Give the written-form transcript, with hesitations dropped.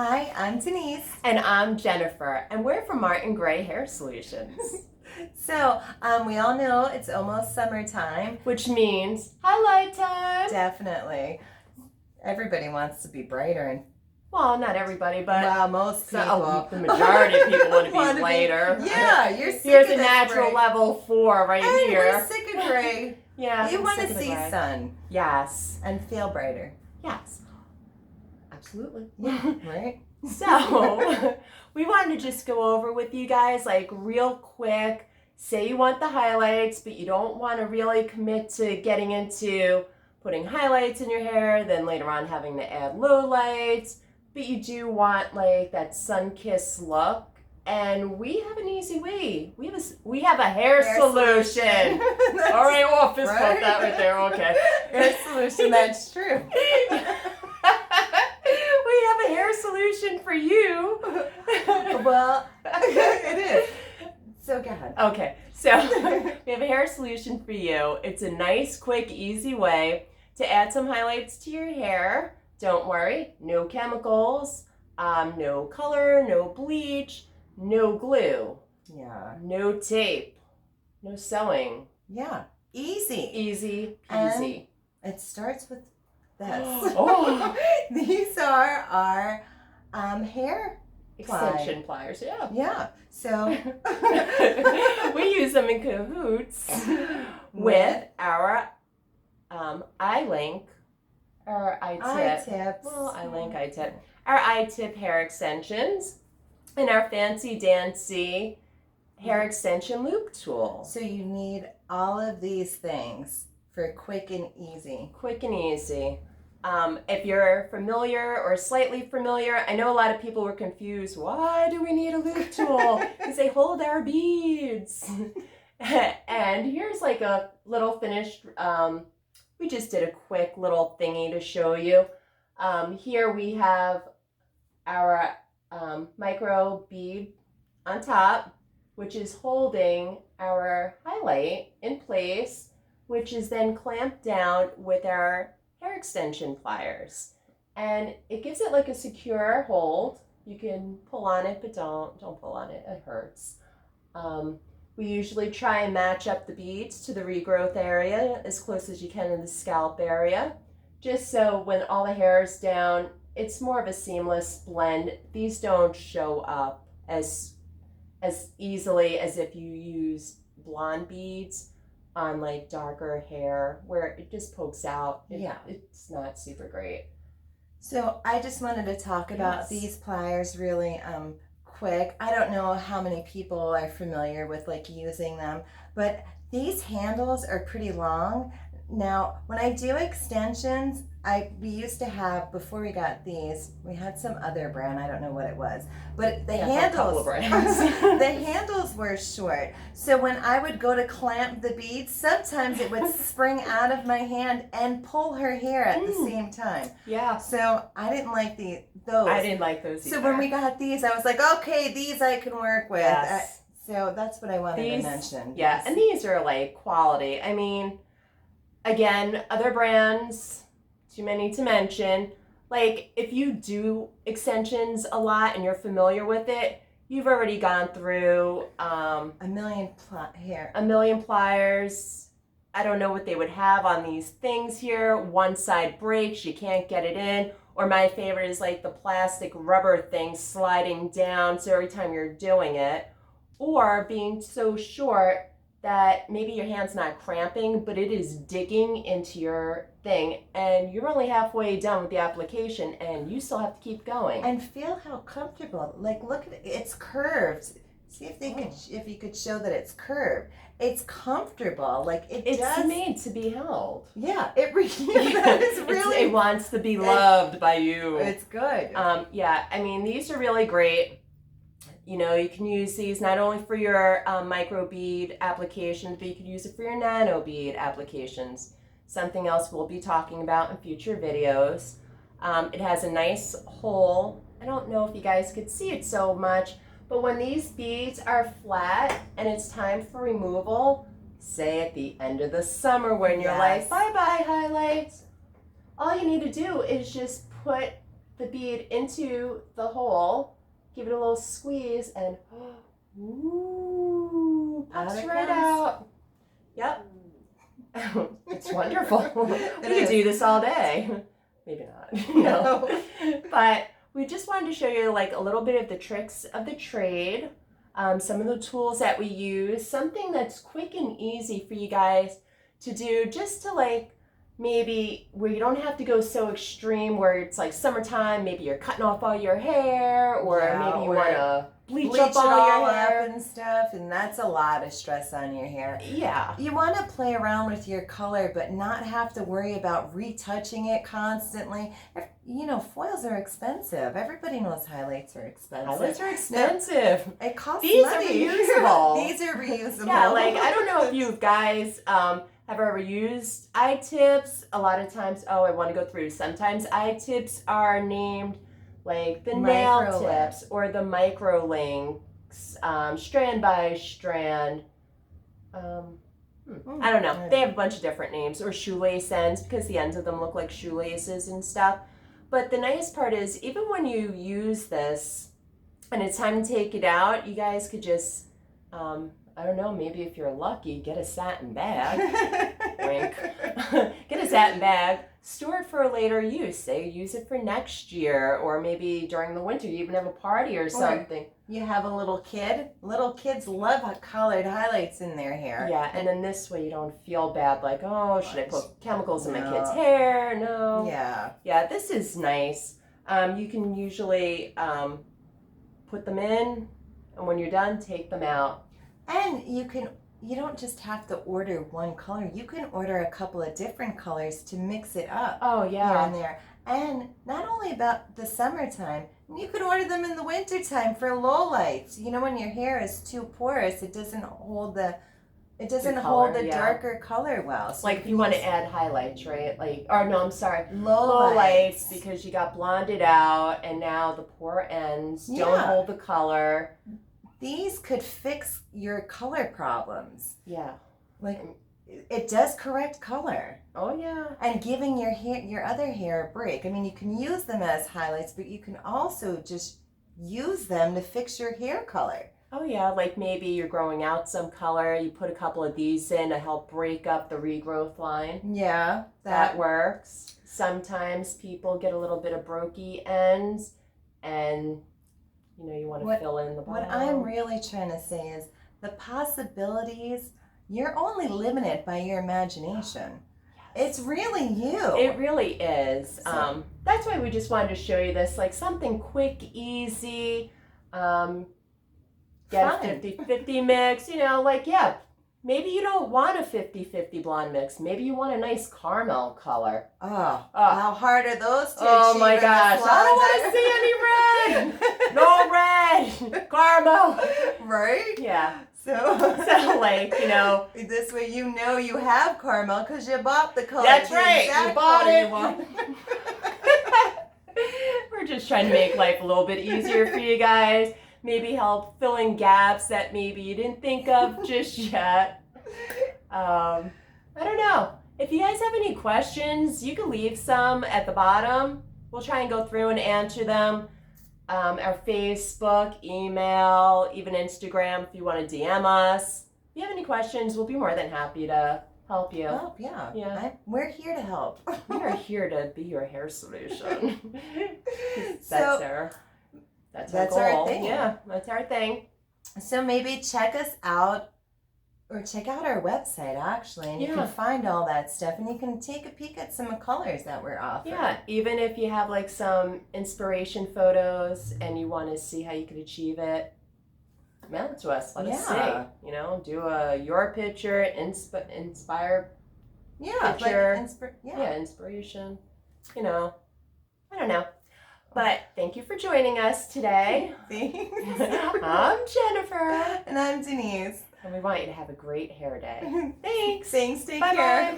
Hi, I'm Denise. And I'm Jennifer, and we're from Martin Gray Hair Solutions. So, we all know it's almost summertime. Which means highlight time. Definitely. Everybody wants to be brighter. And Well, not everybody, but well, most people. the majority of people want to be lighter. Yeah, you're sick Here's of a this natural gray. level 4 right Hey, here. we're sick of gray. Yeah. You I'm want sick to of the see gray. sun Yes. and feel brighter. Yes. Absolutely. Yeah, right? So, we wanted to just go over with you guys, like, real quick. Say you want the highlights, but you don't want to really commit to getting into putting highlights in your hair, then later on having to add lowlights. But you do want, like, that sun-kissed look. And we have an easy way. We have a hair solution. All right, well, fist bump that right there. Okay. Hair solution, that's true. We have a hair solution for you. Well, it is. So go ahead. Okay, so we have a hair solution for you. It's a nice, quick, easy way to add some highlights to your hair. Don't worry, no chemicals, no color, no bleach, no glue, Yeah. no tape, no sewing. Yeah. Easy. Easy peasy. It starts with this. Oh. These are our hair Extension pliers, yeah. Yeah. So We use them in cahoots with our iLink, or iTip. iTips. Well, iLink, iTip. Our iTip hair extensions and our fancy dancy hair extension loop tool. So you need all of these things for quick and easy. Quick and easy. If you're familiar or slightly familiar, I know a lot of people were confused. Why do we need a loop tool? Because they hold our beads. And here's like a little finished, we just did a quick little thingy to show you. Here we have our micro bead on top, which is holding our highlight in place, which is then clamped down with our hair extension pliers, and it gives it like a secure hold. You can pull on it, but don't pull on it, it hurts. We usually try and match up the beads to the regrowth area as close as you can in the scalp area, just so when all the hair is down, it's more of a seamless blend. These don't show up as easily as if you use blonde beads on like darker hair where it just pokes out. It's not super great. So I just wanted to talk about these pliers really quick. I don't know how many people are familiar with like using them, but these handles are pretty long. Now, when I do extensions, we used to have, before we got these, we had some other brand, I don't know what it was, but the handles, the handles were short. So when I would go to clamp the beads, sometimes it would spring out of my hand and pull her hair at the same time. Yeah. So I didn't like those. I didn't like those either. So when we got these, I was like, okay, these I can work with. Yes. So that's what I wanted to mention. Yeah, and these are like quality. I mean, again, other brands, too many to mention. Like, if you do extensions a lot and you're familiar with it, you've already gone through a million pliers. I don't know what they would have on these things here. One side breaks, you can't get it in. Or my favorite is like the plastic rubber thing sliding down, so every time you're doing it. Or being so short that maybe your hand's not cramping, but it is digging into your thing, and you're only halfway done with the application, and you still have to keep going. And feel how comfortable. Like, look at it; it's curved. See if if you could show that it's curved. It's comfortable. Like it's made to be held. Yeah, it really. It wants to be loved by you. It's good. Yeah, I mean, these are really great. You know, you can use these not only for your micro bead applications, but you could use it for your nano bead applications. Something else we'll be talking about in future videos. It has a nice hole. I don't know if you guys could see it so much, but when these beads are flat and it's time for removal, say at the end of the summer when you're like, bye-bye highlights, all you need to do is just put the bead into the hole, give it a little squeeze, and ooh, pops right out. Yep. It's wonderful. We could do this all day. Maybe not. No. But we just wanted to show you like a little bit of the tricks of the trade, some of the tools that we use, something that's quick and easy for you guys to do, just to like maybe where you don't have to go so extreme where it's like summertime, maybe you're cutting off all your hair, or maybe you want to bleach up all your hair and stuff, and that's a lot of stress on your hair. Yeah. You want to play around with your color, but not have to worry about retouching it constantly. You know, foils are expensive. Everybody knows highlights are expensive. Highlights are expensive. It costs These money. are reusable. These are reusable. Yeah, like I don't know if you guys have ever used eye tips. A lot of times, I want to go through. Sometimes eye tips are named like the nail tips or the micro links, strand by strand. I don't know. They have a bunch of different names, or shoelace ends, because the ends of them look like shoelaces and stuff. But the nice part is, even when you use this and it's time to take it out, you guys could just, I don't know, maybe if you're lucky, get a satin bag. Wink. Get a satin bag, store it for a later use. Say use it for next year, or maybe during the winter you even have a party or something. You have a little kid. Little kids love colored highlights in their hair. Yeah, and then this way you don't feel bad, like, oh, should I put chemicals in my kid's hair? No. Yeah. Yeah, this is nice. You can usually put them in, and when you're done, take them out. And you don't just have to order one color. You can order a couple of different colors to mix it up. Oh, yeah. Here and there. And not only about the summertime, you could order them in the wintertime for lowlights. You know, when your hair is too porous, it doesn't hold the darker color well. So like if you want to add highlights, right? Like, or no, I'm sorry, lowlights, because you got blonded out and now the poor ends don't hold the color. These could fix your color problems. Yeah. Like, it does correct color. Oh, yeah. And giving your other hair a break. I mean, you can use them as highlights, but you can also just use them to fix your hair color. Oh, yeah. Like maybe you're growing out some color. You put a couple of these in to help break up the regrowth line. Yeah. That works. Sometimes people get a little bit of brokey ends, and you know, you want to fill in the bottom. What I'm really trying to say is the possibilities, you're only limited by your imagination. Yes. It's really you. It really is. That's why we just wanted to show you this, like something quick, easy, get a 50-50 mix, you know, like, yeah, maybe you don't want a 50-50 blonde mix. Maybe you want a nice caramel color. How hard are those to Oh achieve? my gosh, I don't want to see any red. No red. Caramel. Right? Yeah. So like, you know. This way you know you have caramel because you bought the color. That's right. You bought it. You We're just trying to make life a little bit easier for you guys. Maybe help fill in gaps that maybe you didn't think of just yet. I don't know. If you guys have any questions, you can leave some at the bottom. We'll try and go through and answer them. Our Facebook, email, even Instagram if you want to DM us. If you have any questions, we'll be more than happy to help you. Yeah. We're here to help. We are here to be your hair solution. That's our thing. Yeah, that's our thing. So maybe check us out, or check out our website actually, and you can find all that stuff, and you can take a peek at some colors that we're offering. Yeah, even if you have like some inspiration photos and you want to see how you could achieve it, mail it to us. Let us see. You know, do your picture, inspire. Yeah, picture. Like inspiration. You know, I don't know. But thank you for joining us today. Thanks. I'm Jennifer. And I'm Denise. And we want you to have a great hair day. Thanks. Take Bye-bye. care.